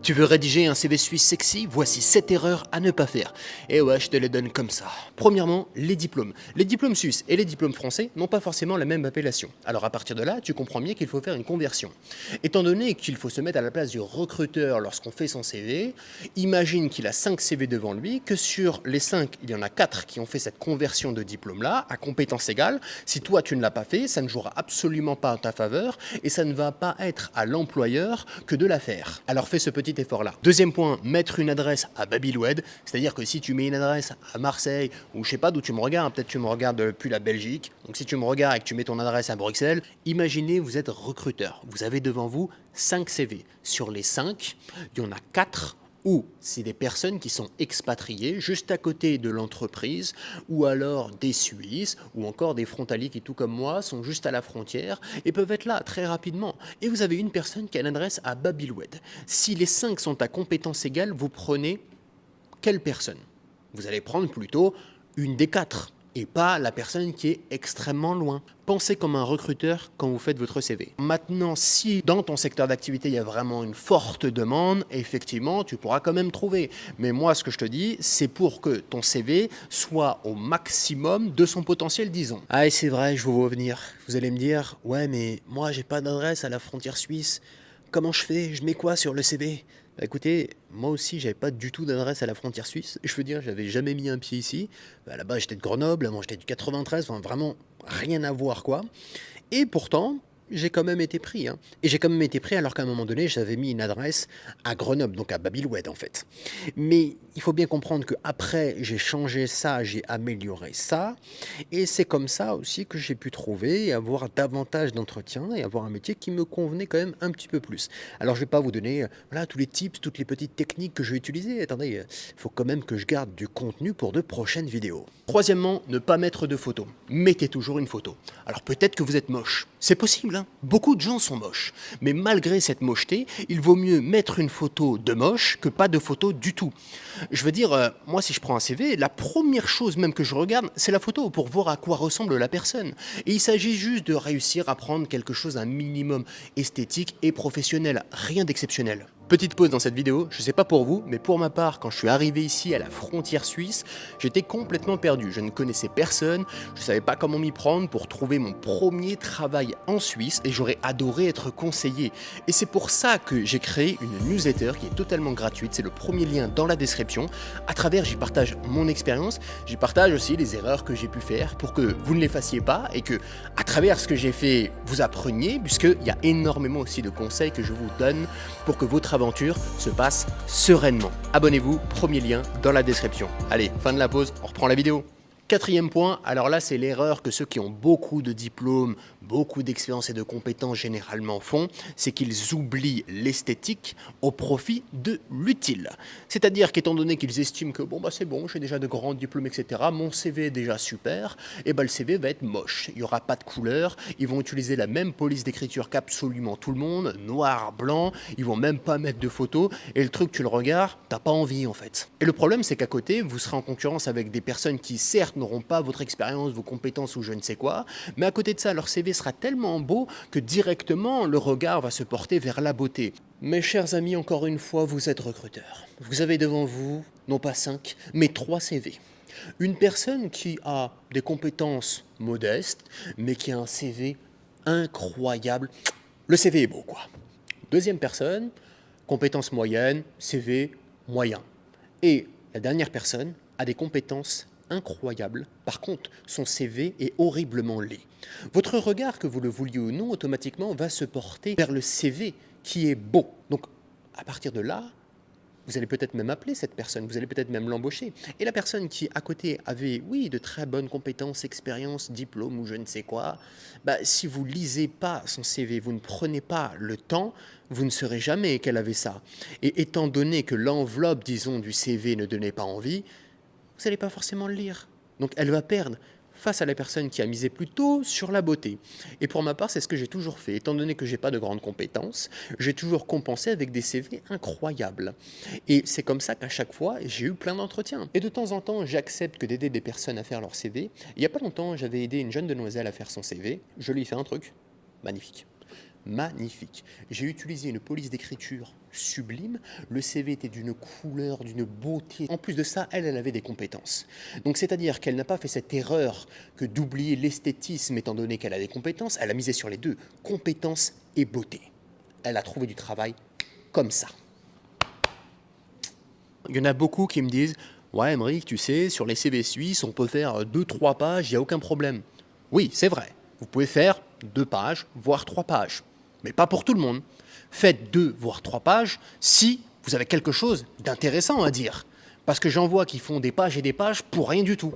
Tu veux rédiger un CV suisse sexy? Voici 7 erreurs à ne pas faire. Et ouais, je te les donne comme ça. Premièrement, les diplômes. Les diplômes suisses et les diplômes français n'ont pas forcément la même appellation. Alors à partir de là, tu comprends bien qu'il faut faire une conversion. Étant donné qu'il faut se mettre à la place du recruteur lorsqu'on fait son CV, imagine qu'il a 5 CV devant lui, que sur les 5, il y en a 4 qui ont fait cette conversion de diplôme-là à compétences égales. Si toi tu ne l'as pas fait, ça ne jouera absolument pas en ta faveur et ça ne va pas être à l'employeur que de la faire. Alors fais ce petit effort-là. Deuxième point, mettre une adresse à Babylwed, c'est-à-dire que si tu mets une adresse à Marseille, ou je sais pas d'où tu me regardes, peut-être tu me regardes depuis la Belgique, donc si tu me regardes et que tu mets ton adresse à Bruxelles, imaginez vous êtes recruteur, vous avez devant vous 5 CV. Sur les 5, il y en a 4 ou c'est des personnes qui sont expatriées juste à côté de l'entreprise, ou alors des Suisses, ou encore des frontaliers qui, tout comme moi, sont juste à la frontière et peuvent être là très rapidement. Et vous avez une personne qui a une adresse à Babylwed. Si les 5 sont à compétences égales, vous prenez quelle personne? Vous allez prendre plutôt une des 4 et pas la personne qui est extrêmement loin. Pensez comme un recruteur quand vous faites votre CV. Maintenant, si dans ton secteur d'activité, il y a vraiment une forte demande, effectivement, tu pourras quand même trouver. Mais moi, ce que je te dis, c'est pour que ton CV soit au maximum de son potentiel, disons. Ah, et c'est vrai, je vous vois venir. Vous allez me dire, ouais, mais moi, j'ai pas d'adresse à la frontière suisse. Comment je fais? Je mets quoi sur le CV? Bah écoutez, moi aussi, j'avais pas du tout d'adresse à la frontière suisse. Je veux dire, j'avais jamais mis un pied ici. Bah, là-bas, j'étais de Grenoble, moi j'étais du 93, enfin vraiment rien à voir quoi. Et pourtant, j'ai quand même été pris. Et j'ai quand même été pris alors qu'à un moment donné, j'avais mis une adresse à Grenoble, donc à Babylwed en fait. Mais il faut bien comprendre qu'après, j'ai changé ça, j'ai amélioré ça. Et c'est comme ça aussi que j'ai pu trouver et avoir davantage d'entretiens et avoir un métier qui me convenait quand même un petit peu plus. Alors je ne vais pas vous donner voilà, tous les tips, toutes les petites techniques que je vais utiliser. Attendez, il faut quand même que je garde du contenu pour de prochaines vidéos. Troisièmement, ne pas mettre de photos. Mettez toujours une photo. Alors peut-être que vous êtes moche. C'est possible, hein. Beaucoup de gens sont moches. Mais malgré cette mocheté, il vaut mieux mettre une photo de moche que pas de photo du tout. Je veux dire, moi si je prends un CV, la première chose même que je regarde, c'est la photo pour voir à quoi ressemble la personne. Et il s'agit juste de réussir à prendre quelque chose un minimum esthétique et professionnel, rien d'exceptionnel. Petite pause dans cette vidéo, je sais pas pour vous, mais pour ma part, quand je suis arrivé ici à la frontière suisse, j'étais complètement perdu. Je ne connaissais personne, je savais pas comment m'y prendre pour trouver mon premier travail en Suisse et j'aurais adoré être conseillé. Et c'est pour ça que j'ai créé une newsletter qui est totalement gratuite, c'est le premier lien dans la description. À travers, j'y partage mon expérience, j'y partage aussi les erreurs que j'ai pu faire pour que vous ne les fassiez pas et que, à travers ce que j'ai fait, vous appreniez, puisqu'il y a énormément aussi de conseils que je vous donne pour que votre aventure se passe sereinement. Abonnez-vous, premier lien dans la description. Allez, fin de la pause, on reprend la vidéo. Quatrième point, alors là c'est l'erreur que ceux qui ont beaucoup de diplômes, beaucoup d'expérience et de compétences généralement font, c'est qu'ils oublient l'esthétique au profit de l'utile. C'est-à-dire qu'étant donné qu'ils estiment que bon bah c'est bon, j'ai déjà de grands diplômes etc, mon CV est déjà super, et bah le CV va être moche, il n'y aura pas de couleur, ils vont utiliser la même police d'écriture qu'absolument tout le monde, noir, blanc, ils vont même pas mettre de photos, et le truc tu le regardes, t'as pas envie en fait. Et le problème c'est qu'à côté, vous serez en concurrence avec des personnes qui certes n'auront pas votre expérience, vos compétences ou je ne sais quoi, mais à côté de ça, leur CV sera tellement beau que directement le regard va se porter vers la beauté. Mes chers amis, encore une fois, vous êtes recruteurs. Vous avez devant vous, non pas 5, mais 3 CV. Une personne qui a des compétences modestes, mais qui a un CV incroyable. Le CV est beau, quoi. Deuxième personne, compétences moyennes, CV moyen. Et la dernière personne a des compétences incroyables. Par contre, son CV est horriblement laid. Votre regard, que vous le vouliez ou non, automatiquement va se porter vers le CV qui est beau. Donc, à partir de là, vous allez peut-être même appeler cette personne, vous allez peut-être même l'embaucher. Et la personne qui, à côté, avait, oui, de très bonnes compétences, expériences, diplômes ou je ne sais quoi, bah, si vous lisez pas son CV, vous ne prenez pas le temps, vous ne saurez jamais qu'elle avait ça. Et étant donné que l'enveloppe, disons, du CV ne donnait pas envie, vous n'allez pas forcément le lire. Donc elle va perdre face à la personne qui a misé plutôt sur la beauté. Et pour ma part, c'est ce que j'ai toujours fait. Étant donné que j'ai pas de grandes compétences, j'ai toujours compensé avec des CV incroyables. Et c'est comme ça qu'à chaque fois, j'ai eu plein d'entretiens. Et de temps en temps, j'accepte que d'aider des personnes à faire leur CV. Il n'y a pas longtemps, j'avais aidé une jeune demoiselle à faire son CV. Je lui ai fait un truc magnifique. magnifique. J'ai utilisé une police d'écriture sublime, le CV était d'une couleur, d'une beauté. En plus de ça, elle avait des compétences. Donc c'est-à-dire qu'elle n'a pas fait cette erreur que d'oublier l'esthétisme étant donné qu'elle a des compétences, elle a misé sur les deux, compétences et beauté. Elle a trouvé du travail comme ça. Il y en a beaucoup qui me disent « Ouais, Aymeric, tu sais, sur les CV suisses, on peut faire 2-3 pages, il n'y a aucun problème. » Oui, c'est vrai. Vous pouvez faire 2 pages, voire 3 pages. Mais pas pour tout le monde. Faites 2, voire 3 pages si vous avez quelque chose d'intéressant à dire. Parce que j'en vois qui font des pages et des pages pour rien du tout.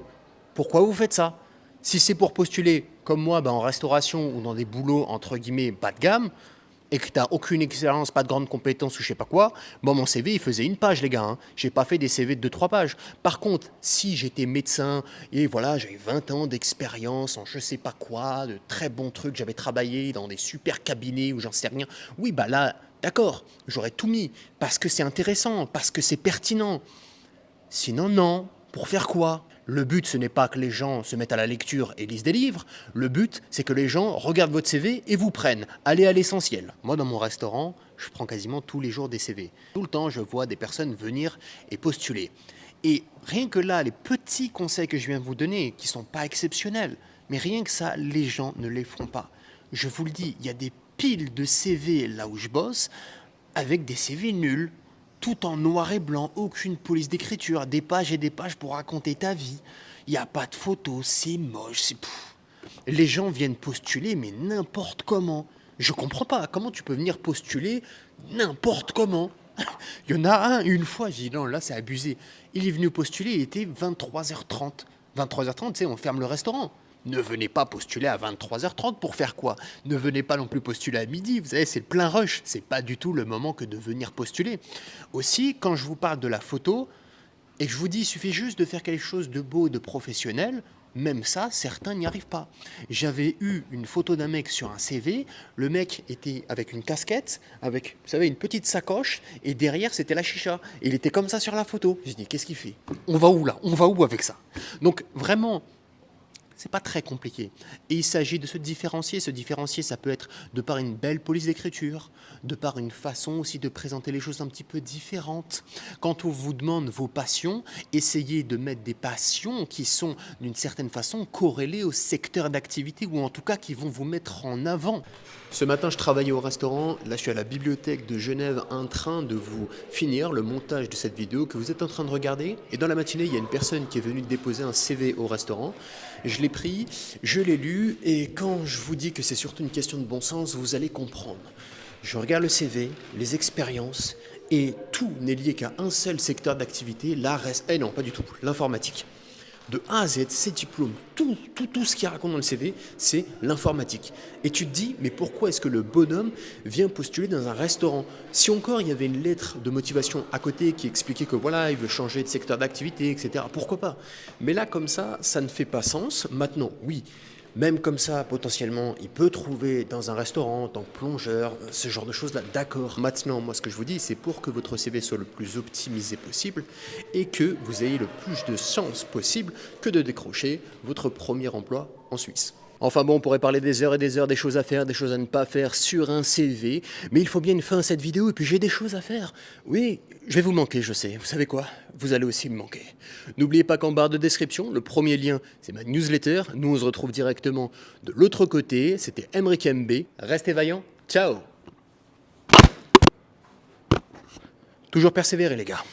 Pourquoi vous faites ça? Si c'est pour postuler, comme moi, en restauration ou dans des boulots entre guillemets bas de gamme, et que tu n'as aucune expérience, pas de grandes compétences ou je sais pas quoi, mon CV, il faisait 1 page, les gars. Hein. J'ai pas fait des CV de 2-3 pages. Par contre, si j'étais médecin et voilà, j'avais 20 ans d'expérience en je sais pas quoi, de très bons trucs, j'avais travaillé dans des super cabinets ou j'en sais rien, oui, là, d'accord, j'aurais tout mis parce que c'est intéressant, parce que c'est pertinent. Sinon, non. Pour faire quoi? Le but, ce n'est pas que les gens se mettent à la lecture et lisent des livres. Le but, c'est que les gens regardent votre CV et vous prennent. Allez à l'essentiel. Moi, dans mon restaurant, je prends quasiment tous les jours des CV. Tout le temps, je vois des personnes venir et postuler. Et rien que là, les petits conseils que je viens de vous donner, qui ne sont pas exceptionnels, mais rien que ça, les gens ne les feront pas. Je vous le dis, il y a des piles de CV là où je bosse, avec des CV nuls. Tout en noir et blanc, aucune police d'écriture, des pages et des pages pour raconter ta vie. Il n'y a pas de photos, c'est moche, c'est... Les gens viennent postuler, mais n'importe comment. Je comprends pas, comment tu peux venir postuler n'importe comment? Il y en a un, une fois, j'ai dit non, là c'est abusé. Il est venu postuler, il était 23h30. 23h30, tu sais, on ferme le restaurant. Ne venez pas postuler à 23h30 pour faire quoi? Ne venez pas non plus postuler à midi, vous savez, c'est le plein rush, c'est pas du tout le moment que de venir postuler. Aussi, quand je vous parle de la photo, et que je vous dis, il suffit juste de faire quelque chose de beau, de professionnel, même ça, certains n'y arrivent pas. J'avais eu une photo d'un mec sur un CV, le mec était avec une casquette, avec, vous savez, une petite sacoche, et derrière, c'était la chicha. Et il était comme ça sur la photo. J'ai dit, qu'est-ce qu'il fait? On va où là? On va où avec ça? Donc, vraiment, c'est pas très compliqué. Et il s'agit de se différencier. Se différencier, ça peut être de par une belle police d'écriture, de par une façon aussi de présenter les choses un petit peu différentes. Quand on vous demande vos passions, essayez de mettre des passions qui sont d'une certaine façon corrélées au secteur d'activité ou en tout cas qui vont vous mettre en avant. Ce matin, je travaillais au restaurant. Là, je suis à la bibliothèque de Genève en train de vous finir le montage de cette vidéo que vous êtes en train de regarder. Et dans la matinée, il y a une personne qui est venue déposer un CV au restaurant. Je l'ai pris, je l'ai lu et quand je vous dis que c'est surtout une question de bon sens, vous allez comprendre. Je regarde le CV, les expériences et tout n'est lié qu'à un seul secteur d'activité, non, pas du tout, l'informatique. De A à Z, ces diplômes, tout ce qu'il raconte dans le CV, c'est l'informatique. Et tu te dis, mais pourquoi est-ce que le bonhomme vient postuler dans un restaurant? Si encore il y avait une lettre de motivation à côté qui expliquait que voilà, il veut changer de secteur d'activité, etc., pourquoi pas? Mais là, comme ça ne fait pas sens. Maintenant, oui, même comme ça, potentiellement, il peut trouver dans un restaurant, en tant que plongeur, ce genre de choses-là, d'accord. Maintenant, moi, ce que je vous dis, c'est pour que votre CV soit le plus optimisé possible et que vous ayez le plus de chance possible que de décrocher votre premier emploi en Suisse. Enfin bon, on pourrait parler des heures et des heures, des choses à faire, des choses à ne pas faire sur un CV, mais il faut bien une fin à cette vidéo et puis j'ai des choses à faire. Oui, je vais vous manquer, je sais. Vous savez quoi? Vous allez aussi me manquer. N'oubliez pas qu'en barre de description, le premier lien, c'est ma newsletter. Nous, on se retrouve directement de l'autre côté. C'était Aymeric MB. Restez vaillants. Ciao! Toujours persévérer, les gars.